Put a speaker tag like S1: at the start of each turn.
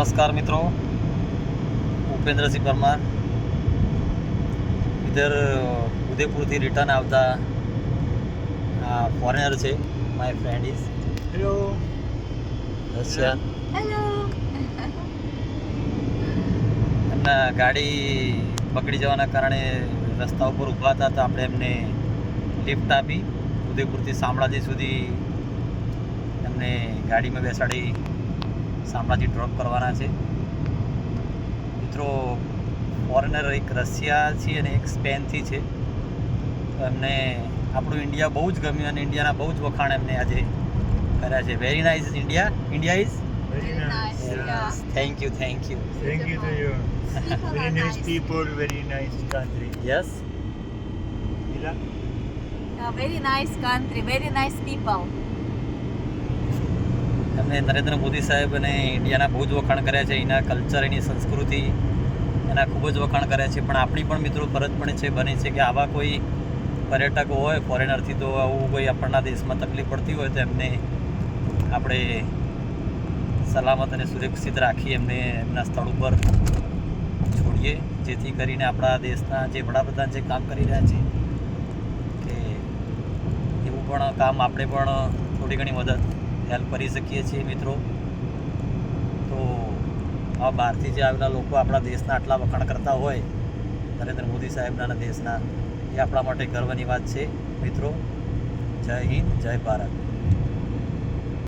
S1: नमस्कार मित्रों, उपेन्द्र सिंह परमार इधर उदयपुर थी रिटर्न आवता फॉरेनर है। My friend is
S2: hello
S1: Russia.
S3: Hello
S1: એમના ગાડી પકડી જવાના કારણે રસ્તા ઉપર ઊભા હતા તો આપણે એમને લિફ્ટ આપી ઉદયપુરથી શામળાજી સુધી એમને ગાડીમાં બેસાડી શામળાજી ડ્રોપ કરવાના છે। મિત્રો ફોરેનર એક રશિયાથી અને એક સ્પેનથી છે, તો એમને આપણું ઇન્ડિયા બહુ જ ગમ્યું અને ઇન્ડિયાના બહુ જ વખાણ એમને આજે કર્યા છે। Very nice India, India is
S2: very nice.
S3: Yeah.
S1: Thank you
S2: Thank you to you.
S3: People
S2: Very
S3: are
S2: nice
S3: nice.
S2: people, very nice country.
S1: Yes.
S2: Ila?
S3: Very nice country, very nice people.
S1: એમને નરેન્દ્ર મોદી સાહેબ અને ઇન્ડિયાના બહુ જ વખાણ કર્યા છે, એના કલ્ચર, એની સંસ્કૃતિ એના ખૂબ જ વખાણ કર્યા છે। પણ આપણી પણ મિત્રો ફરજ પણ છે બને છે કે આવા કોઈ પર્યટકો હોય ફોરેનરથી, તો આવું કોઈ આપણના દેશમાં તકલીફ પડતી હોય તો એમને આપણે સલામત અને સુરક્ષિત રાખી એમને એમના સ્થળ ઉપર છોડીએ, જેથી કરીને આપણા દેશના જે વડાપ્રધાન જે કામ કરી રહ્યા છે કે એવું પણ કામ આપણે પણ થોડી ઘણી મદદ હેલ્પ કરી શકીએ છીએ મિત્રો। તો આ બહારથી જે આવેલા લોકો આપણા દેશના આટલા વખાણ કરતા હોય નરેન્દ્ર મોદી સાહેબના અને દેશના, એ આપણા માટે ગર્વની વાત છે મિત્રો। જય હિન્દ, જય ભારત।